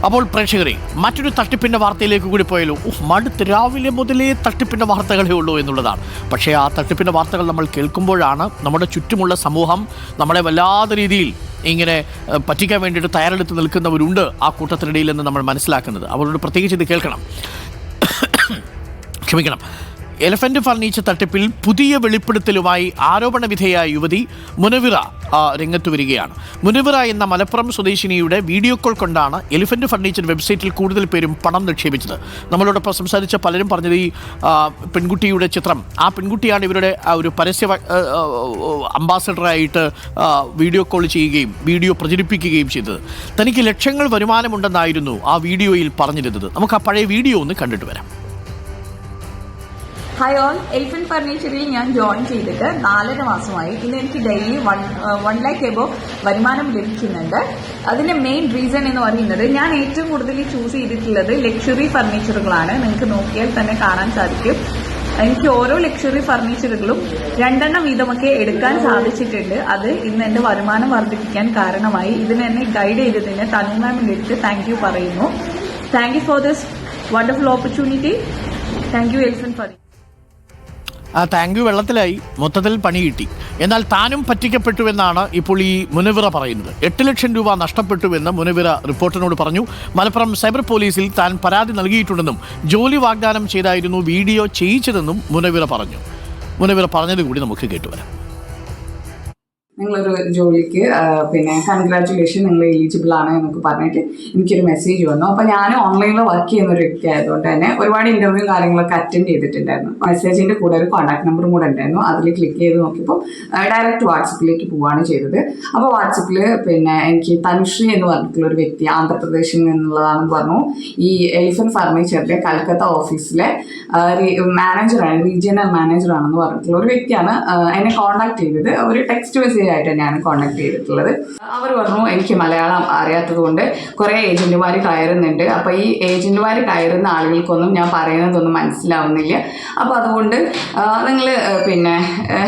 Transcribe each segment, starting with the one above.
അപ്പോൾ പ്രേക്ഷകരെ, മറ്റൊരു തട്ടിപ്പിൻ്റെ വാർത്തയിലേക്ക് കൂടി പോയാലോ. മടുത്ത് രാവിലെ മുതലേ തട്ടിപ്പിൻ്റെ വാർത്തകളേ ഉള്ളൂ എന്നുള്ളതാണ്. പക്ഷേ ആ തട്ടിപ്പിൻ്റെ വാർത്തകൾ നമ്മൾ കേൾക്കുമ്പോഴാണ് നമ്മുടെ ചുറ്റുമുള്ള സമൂഹം നമ്മളെ വല്ലാത്ത രീതിയിൽ ഇങ്ങനെ പറ്റിക്കാൻ വേണ്ടിയിട്ട് തയ്യാറെടുത്ത് നിൽക്കുന്നവരുണ്ട് ആ കൂട്ടത്തിനിടയിൽ എന്ന് നമ്മൾ മനസ്സിലാക്കുന്നത്. അവരോട് പ്രത്യേകിച്ച് ഇത് കേൾക്കണം. ക്ഷമിക്കണം. എലഫന്റ് ഫർണിച്ചർ തട്ടിപ്പിൽ പുതിയ വെളിപ്പെടുത്തലുമായി ആരോപണ വിധേയായ യുവതി മുനവിറ രംഗത്ത് വരികയാണ്. മുനവിറ എന്ന മലപ്പുറം സ്വദേശിനിയുടെ വീഡിയോ കോൾ കൊണ്ടാണ് എലിഫന്റ് ഫർണിച്ചർ വെബ്സൈറ്റിൽ കൂടുതൽ പേരും പണം നിക്ഷേപിച്ചത്. നമ്മളോടൊപ്പം സംസാരിച്ച പലരും പറഞ്ഞത് ഈ പെൺകുട്ടിയുടെ ചിത്രം, ആ പെൺകുട്ടിയാണ് ഇവരുടെ ഒരു പരസ്യ അംബാസഡറായിട്ട് വീഡിയോ കോൾ ചെയ്യുകയും വീഡിയോ പ്രചരിപ്പിക്കുകയും ചെയ്തത്. തനിക്ക് ലക്ഷങ്ങൾ വരുമാനമുണ്ടെന്നായിരുന്നു ആ വീഡിയോയിൽ പറഞ്ഞിരുന്നത്. നമുക്ക് ആ പഴയ വീഡിയോ ഒന്ന് കണ്ടിട്ട് വരാം. ഹായ് ഓൾ, എലിഫന്റ് ഫർണിച്ചറിൽ ഞാൻ ജോയിൻ ചെയ്തിട്ട് 4.5 മാസമായി. ഇന്ന് എനിക്ക് ഡെയിലി 1 lakh എബോ വരുമാനം ലഭിക്കുന്നുണ്ട്. അതിന്റെ മെയിൻ റീസൺ എന്ന് പറയുന്നത്, ഞാൻ ഏറ്റവും കൂടുതൽ ചൂസ് ചെയ്തിട്ടുള്ളത് ലക്ഷറി ഫർണിച്ചറുകളാണ്. നിങ്ങൾക്ക് നോക്കിയാൽ തന്നെ കാണാൻ സാധിക്കും. എനിക്ക് ഓരോ ലക്ഷറി ഫർണിച്ചറുകളും 2 വീതമൊക്കെ എടുക്കാൻ സാധിച്ചിട്ടുണ്ട്. അത് ഇന്ന് എന്റെ വരുമാനം വർദ്ധിപ്പിക്കാൻ കാരണമായി. ഇതിന് എന്നെ ഗൈഡ് ചെയ്തതിന് തനു മാമിന്റെ അടുത്ത് താങ്ക് യു പറയുന്നു. Thank you for this wonderful opportunity. Thank you elephant furniture. ആ താങ്ക് യു വെള്ളത്തിലായി, മൊത്തത്തിൽ പണി കിട്ടി. എന്നാൽ താനും പറ്റിക്കപ്പെട്ടുവെന്നാണ് ഇപ്പോൾ ഈ മുനവിറ പറയുന്നത്. 8 ലക്ഷം രൂപ നഷ്ടപ്പെട്ടുവെന്ന് മുനവിറ റിപ്പോർട്ടറിനോട് പറഞ്ഞു. മലപ്പുറം സൈബർ പോലീസിൽ താൻ പരാതി നൽകിയിട്ടുണ്ടെന്നും ജോലി വാഗ്ദാനം ചെയ്തായിരുന്നു വീഡിയോ ചെയ്യിച്ചതെന്നും മുനവിറ പറഞ്ഞു. മുനവിറ പറഞ്ഞത് കൂടി നമുക്ക് കേട്ടുവരാം. നിങ്ങളൊരു ജോലിക്ക് കൺഗ്രാറ്റുലേഷൻ, നിങ്ങൾ എലിജിബിൾ ആണ് എന്നൊക്കെ പറഞ്ഞിട്ട് എനിക്കൊരു മെസ്സേജ് വന്നു. അപ്പോൾ ഞാൻ ഓൺലൈനിൽ വർക്ക് ചെയ്യുന്ന ഒരു വ്യക്തി ആയതുകൊണ്ട് തന്നെ ഒരുപാട് ഇൻ്റർവ്യൂ കാര്യങ്ങളൊക്കെ അറ്റൻഡ് ചെയ്തിട്ടുണ്ടായിരുന്നു. മെസ്സേജിൻ്റെ കൂടെ ഒരു കോൺടാക്ട് നമ്പറും കൂടെ ഉണ്ടായിരുന്നു. അതിൽ ക്ലിക്ക് ചെയ്ത് നോക്കിയപ്പോൾ ഡയറക്റ്റ് വാട്സപ്പിലേക്ക് പോവുകയാണ് ചെയ്തത്. അപ്പോൾ വാട്സപ്പിൽ എനിക്ക് തനുശ്രീ എന്ന് പറഞ്ഞിട്ടുള്ള ഒരു വ്യക്തി, ആന്ധ്രാപ്രദേശിൽ നിന്നുള്ളതാണെന്ന് പറഞ്ഞു. ഈ എലിഫന്റ് ഫർണിച്ചറിൻ്റെ കൽക്കത്ത ഓഫീസിലെ മാനേജറാണ്, റീജിയണൽ മാനേജറാണെന്ന് പറഞ്ഞിട്ടുള്ള ഒരു വ്യക്തിയാണ് എന്നെ കോൺടാക്ട് ചെയ്തത്. ഒരു ടെക്സ്റ്റ് മെസ്സേജ് ആയിട്ട് തന്നെയാണ് കോൺടാക്ട് ചെയ്തിട്ടുള്ളത്. അവർ പറഞ്ഞു എനിക്ക് മലയാളം അറിയാത്തത് കൊണ്ട് കുറേ ഏജന്റുമാർ കയറുന്നുണ്ട്. അപ്പോൾ ഈ ഏജന്റുമാർ കയറുന്ന ആളുകൾക്കൊന്നും ഞാൻ പറയുന്നതൊന്നും മനസ്സിലാവുന്നില്ല. അപ്പോൾ അതുകൊണ്ട് നിങ്ങൾ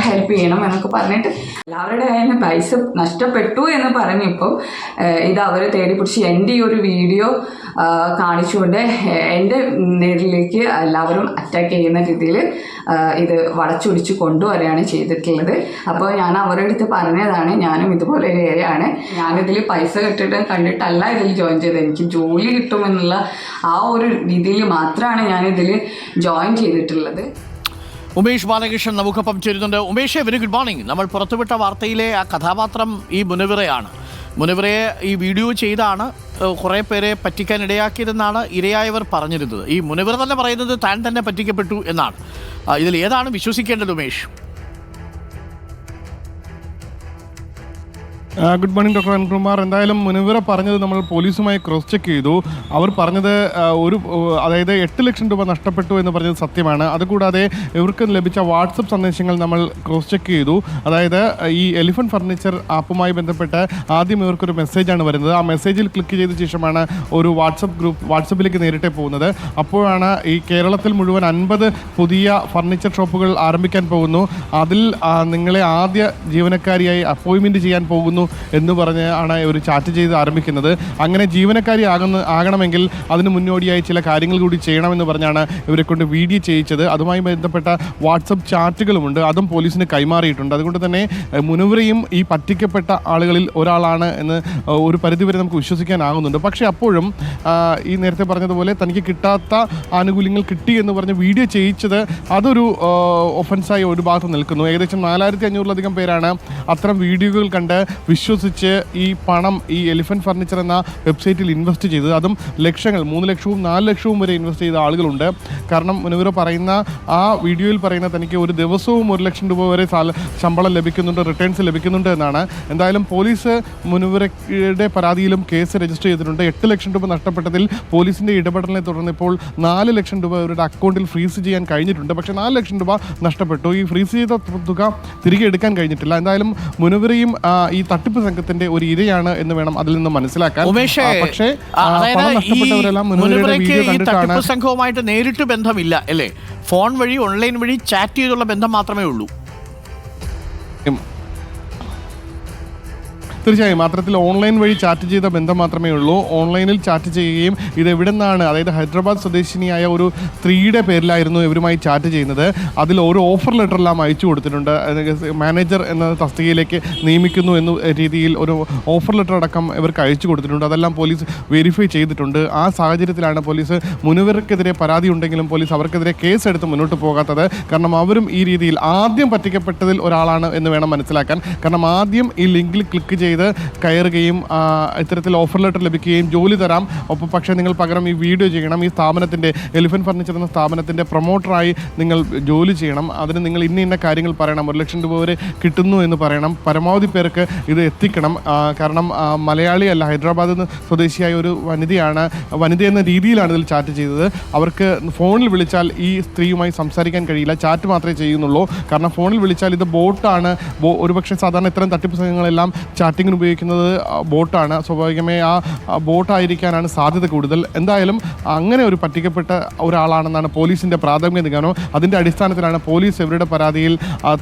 ഹെൽപ്പ് ചെയ്യണം എന്നൊക്കെ പറഞ്ഞിട്ട് എല്ലാവരുടെ കയ്യിൽ പൈസ നഷ്ടപ്പെട്ടു എന്ന് പറഞ്ഞപ്പോൾ ഇത് അവർ തേടി പിടിച്ച് എൻ്റെ ഈ ഒരു വീഡിയോ കാണിച്ചുകൊണ്ട് എൻ്റെ നേരിലേക്ക് എല്ലാവരും അറ്റാക്ക് ചെയ്യുന്ന രീതിയിൽ ഇത് വളച്ചൊടിച്ച് കൊണ്ടുവരികയാണ് ചെയ്തിട്ടുള്ളത്. അപ്പോൾ ഞാൻ അവരുടെ അടുത്ത് പറഞ്ഞതാണ്, ഞാനും ഇതുപോലെ ഒരു ഏരിയയാണ്, ഞാനിതിൽ പൈസ കണ്ടിട്ടല്ല ഇതിൽ ജോയിൻ ചെയ്തത്. എനിക്ക് ജോലി കിട്ടുമെന്നുള്ള ആ ഒരു രീതിയിൽ മാത്രമാണ് ഞാനിതിൽ ജോയിൻ ചെയ്തിട്ടുള്ളത്. ഉമേഷ് ബാലകൃഷ്ണൻ നമുക്കൊപ്പം ചേരുന്നുണ്ട്. Umesh, very good morning. നമ്മൾ പുറത്തുവിട്ട വാർത്തയിലെ ആ കഥാപാത്രം ഈ മുനവിറയാണ്. മുനവിറയെ ഈ വീഡിയോ ചെയ്താണ് കുറേ പേരെ പറ്റിക്കാൻ ഇടയാക്കിയതെന്നാണ് ഇരയായവർ പറഞ്ഞിരുന്നത്. ഈ മുനവിറ തന്നെ പറയുന്നത് താൻ തന്നെ പറ്റിക്കപ്പെട്ടു എന്നാണ്. ഇതിൽ ഏതാണ് വിശ്വസിക്കേണ്ടത് ഉമേഷ്? Good morning doctor അൻകുമാർ. എന്തായാലും മുനവിറ പറഞ്ഞത് നമ്മൾ പോലീസുമായി ക്രോസ് ചെക്ക് ചെയ്തു. അവർ പറഞ്ഞത് അതായത് 8 ലക്ഷം രൂപ നഷ്ടപ്പെട്ടു എന്ന് പറഞ്ഞത് സത്യമാണ്. അതുകൂടാതെ ഇവർക്ക് ലഭിച്ച വാട്സപ്പ് സന്ദേശങ്ങൾ നമ്മൾ ക്രോസ് ചെക്ക് ചെയ്തു. അതായത് ഈ എലിഫന്റ് ഫർണിച്ചർ ആപ്പുമായി ബന്ധപ്പെട്ട് ആദ്യം ഇവർക്കൊരു മെസ്സേജാണ് വരുന്നത്. ആ മെസ്സേജിൽ ക്ലിക്ക് ചെയ്ത ശേഷമാണ് ഒരു വാട്സപ്പിലേക്ക് നേരിട്ട് പോകുന്നത്. അപ്പോഴാണ് ഈ കേരളത്തിൽ മുഴുവൻ 50 പുതിയ ഫർണിച്ചർ ഷോപ്പുകൾ ആരംഭിക്കാൻ പോകുന്നു, അതിൽ നിങ്ങളെ ആദ്യ ജീവനക്കാരിയായി അപ്പോയിൻമെൻറ്റ് ചെയ്യാൻ പോകുന്നു എന്ന് പറഞ്ഞ് ആണ് ഇവർ ചാറ്റ് ചെയ്ത് ആരംഭിക്കുന്നത്. അങ്ങനെ ജീവനക്കാരി ആകണമെങ്കിൽ അതിന് മുന്നോടിയായി ചില കാര്യങ്ങൾ കൂടി ചെയ്യണമെന്ന് പറഞ്ഞാണ് ഇവരെ കൊണ്ട് വീഡിയോ ചെയ്യിച്ചത്. അതുമായി ബന്ധപ്പെട്ട വാട്സപ്പ് ചാറ്റുകളുമുണ്ട്, അതും പോലീസിന് കൈമാറിയിട്ടുണ്ട്. അതുകൊണ്ട് തന്നെ മുനവിറയും ഈ പറ്റിക്കപ്പെട്ട ആളുകളിൽ ഒരാളാണ് എന്ന് ഒരു പരിധിവരെ നമുക്ക് വിശ്വസിക്കാനാകുന്നുണ്ട്. പക്ഷേ അപ്പോഴും ഈ നേരത്തെ പറഞ്ഞതുപോലെ തനിക്ക് കിട്ടാത്ത ആനുകൂല്യങ്ങൾ കിട്ടി എന്ന് പറഞ്ഞ് വീഡിയോ ചെയ്യിച്ചത് അതൊരു ഒഫൻസായി ഒരു ഭാഗത്ത് നിൽക്കുന്നു. ഏകദേശം 4500-ലധികം പേരാണ് അത്തരം വീഡിയോകൾ കണ്ട് വിശ്വസിച്ച് ഈ പണം ഈ എലിഫന്റ് ഫർണിച്ചർ എന്ന വെബ്സൈറ്റിൽ ഇൻവെസ്റ്റ് ചെയ്തത്. അതും ലക്ഷങ്ങൾ, 3 ലക്ഷവും 4 ലക്ഷവും വരെ ഇൻവെസ്റ്റ് ചെയ്ത ആളുകളുണ്ട്. കാരണം മുനവിറ പറയുന്ന ആ വീഡിയോയിൽ പറയുന്ന തനിക്ക് ഒരു ദിവസവും 1 ലക്ഷം രൂപ വരെ ശമ്പളം ലഭിക്കുന്നുണ്ട്, റിട്ടേൺസ് ലഭിക്കുന്നുണ്ട് എന്നാണ്. എന്തായാലും പോലീസ് മുനവിറയുടെ പരാതിയിലും കേസ് രജിസ്റ്റർ ചെയ്തിട്ടുണ്ട്. 8 ലക്ഷം രൂപ നഷ്ടപ്പെട്ടതിൽ പോലീസിൻ്റെ ഇടപെടലിനെ തുടർന്ന് ഇപ്പോൾ 4 ലക്ഷം രൂപ അവരുടെ അക്കൗണ്ടിൽ ഫ്രീസ് ചെയ്യാൻ കഴിഞ്ഞിട്ടുണ്ട്. പക്ഷേ 4 ലക്ഷം രൂപ നഷ്ടപ്പെട്ടു. ഈ ഫ്രീസ് ചെയ്ത തുക തിരികെ എടുക്കാൻ കഴിഞ്ഞിട്ടില്ല. എന്തായാലും മുനവിറയും ഈ തട്ടിപ്പ് സംഘത്തിന്റെ ഒരു ഇരയാണ് എന്ന് വേണം അതിൽ നിന്ന് മനസ്സിലാക്കാൻ. പക്ഷേ തട്ടിപ്പ് സംഘവുമായിട്ട് നേരിട്ട് ബന്ധമില്ല അല്ലേ? ഫോൺ വഴി, ഓൺലൈൻ വഴി ചാറ്റ് ചെയ്തുള്ള ബന്ധം മാത്രമേ ഉള്ളൂ. തീർച്ചയായും അത്തരത്തിൽ ഓൺലൈൻ വഴി ചാറ്റ് ചെയ്ത ബന്ധം മാത്രമേ ഉള്ളൂ. ഓൺലൈനിൽ ചാറ്റ് ചെയ്യുകയും ഇത് എവിടെ നിന്നാണ്, അതായത് ഹൈദരാബാദ് സ്വദേശിനിയായ ഒരു സ്ത്രീയുടെ പേരിലായിരുന്നു ഇവരുമായി ചാറ്റ് ചെയ്യുന്നത്. അതിൽ ഒരു ഓഫർ ലെറ്ററെല്ലാം അയച്ചു കൊടുത്തിട്ടുണ്ട്. മാനേജർ എന്ന തസ്തികയിലേക്ക് നിയമിക്കുന്നു എന്ന രീതിയിൽ ഒരു ഓഫർ ലെറ്റർ അടക്കം ഇവർക്ക് അയച്ചു കൊടുത്തിട്ടുണ്ട്. അതെല്ലാം പോലീസ് വെരിഫൈ ചെയ്തിട്ടുണ്ട്. ആ സാഹചര്യത്തിലാണ് പോലീസ് മുനവ്വറിനെതിരെ പരാതി ഉണ്ടെങ്കിലും പോലീസ് അവർക്കെതിരെ കേസെടുത്ത് മുന്നോട്ട് പോകാത്തത്. കാരണം അവരും ഈ രീതിയിൽ ആദ്യം പറ്റിക്കപ്പെട്ടതിൽ ഒരാളാണ് എന്ന് വേണം മനസ്സിലാക്കാൻ. കാരണം ആദ്യം ഈ ലിങ്കിൽ ക്ലിക്ക് ചെയ്ത് കയറുകയും ഇത്തരത്തിൽ ഓഫർ ലെറ്റർ ലഭിക്കുകയും ജോലി തരാം, ഒപ്പം പക്ഷേ നിങ്ങൾ പകരം ഈ വീഡിയോ ചെയ്യണം, ഈ സ്ഥാപനത്തിൻ്റെ എലിഫന്റ് ഫർണിച്ചർ എന്ന സ്ഥാപനത്തിൻ്റെ പ്രൊമോട്ടറായി നിങ്ങൾ ജോലി ചെയ്യണം, അതിന് നിങ്ങൾ ഇന്ന കാര്യങ്ങൾ പറയണം, 1 ലക്ഷം രൂപ വരെ കിട്ടുന്നു എന്ന് പറയണം, പരമാവധി പേർക്ക് ഇത് എത്തിക്കണം. കാരണം മലയാളിയല്ല, ഹൈദരാബാദിൽ നിന്ന് സ്വദേശിയായ ഒരു വനിത എന്ന രീതിയിലാണ് ഇതിൽ ചാറ്റ് ചെയ്തത്. അവർക്ക് ഫോണിൽ വിളിച്ചാൽ ഈ സ്ത്രീയുമായി സംസാരിക്കാൻ കഴിയില്ല, ചാറ്റ് മാത്രമേ ചെയ്യുന്നുള്ളൂ. കാരണം ഫോണിൽ വിളിച്ചാൽ ഇത് ബോട്ടാണ്. ഒരുപക്ഷെ സാധാരണ ഇത്തരം തട്ടിപ്പ് സംഘങ്ങളെല്ലാം ചാറ്റിങ്ങിന് ഉപയോഗിക്കുന്നത് ബോട്ടാണ്. സ്വാഭാവികമായി ആ ബോട്ടായിരിക്കാനാണ് സാധ്യത കൂടുതൽ. എന്തായാലും അങ്ങനെ ഒരു പറ്റിക്കപ്പെട്ട ഒരാളാണെന്നാണ് പോലീസിൻ്റെ പ്രാഥമിക നിഗമനം. അതിൻ്റെ അടിസ്ഥാനത്തിലാണ് പോലീസ് ഇവരുടെ പരാതിയിൽ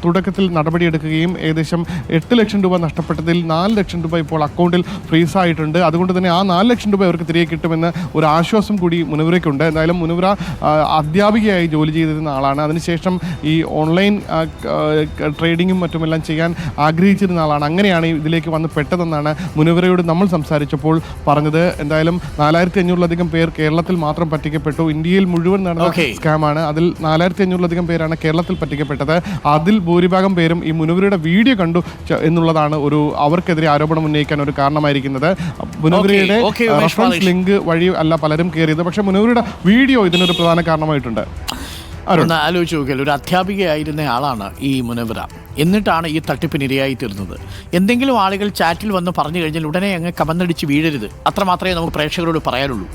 തുടക്കത്തിൽ നടപടിയെടുക്കുകയും ഏകദേശം 8 ലക്ഷം രൂപ നഷ്ടപ്പെട്ടതിൽ 4 ലക്ഷം രൂപ ഇപ്പോൾ അക്കൗണ്ടിൽ ഫ്രീസായിട്ടുണ്ട്. അതുകൊണ്ട് തന്നെ ആ 4 ലക്ഷം രൂപ അവർക്ക് തിരികെ കിട്ടുമെന്ന് ഒരു ആശ്വാസം കൂടി മുനവ്വറയ്ക്കുണ്ട്. എന്തായാലും മുനവ്വറ അധ്യാപികയായി ജോലി ചെയ്തിരുന്ന ആളാണ്. അതിനുശേഷം ഈ ഓൺലൈൻ ട്രേഡിങ്ങും മറ്റുമെല്ലാം ചെയ്യാൻ ആഗ്രഹിച്ചിരുന്ന ആളാണ്. അങ്ങനെയാണ് ഇതിലേക്ക് വന്ന് പെട്ടതെന്നാണ് മുനവ്വറയോട് നമ്മൾ സംസാരിച്ചപ്പോൾ പറഞ്ഞത്. എന്തായാലും 4500-ലധികം പേർ കേരളത്തിൽ മാത്രം പറ്റിക്കപ്പെട്ടു. ഇന്ത്യയിൽ മുഴുവൻ നടന്ന സ്കാമാണ്. അതിൽ 4500-ലധികം പേരാണ് കേരളത്തിൽ പറ്റിക്കപ്പെട്ടത്. അതിൽ ഭൂരിഭാഗം പേരും ഈ മുനവ്വറയുടെ വീഡിയോ കണ്ടു എന്നുള്ളതാണ് അവർക്കെതിരെ ആരോപണം ഉന്നയിക്കാൻ ഒരു കാരണമായിരിക്കുന്നത്. മുനവ്വറയുടെ റഫറൻസ് ലിങ്ക് വഴി അല്ല പലരും കയറിയത്, പക്ഷേ മുനവ്വറയുടെ വീഡിയോ ഇതിനൊരു പ്രധാന കാരണമായിട്ടുണ്ട്. ഒന്ന് ആലോചിച്ച് നോക്കിയാൽ ഒരു അധ്യാപികയായിരുന്ന ആളാണ് ഈ മുനവ്വറ. എന്നിട്ടാണ് ഈ തട്ടിപ്പിനിരയായി തീർന്നത്. എന്തെങ്കിലും ആളുകൾ ചാറ്റിൽ വന്ന് പറഞ്ഞു കഴിഞ്ഞാൽ ഉടനെ അങ്ങ് കമന്നടിച്ച് വീഴരുത്, അത്രമാത്രമേ നമുക്ക് പ്രേക്ഷകരോട് പറയാനുള്ളൂ.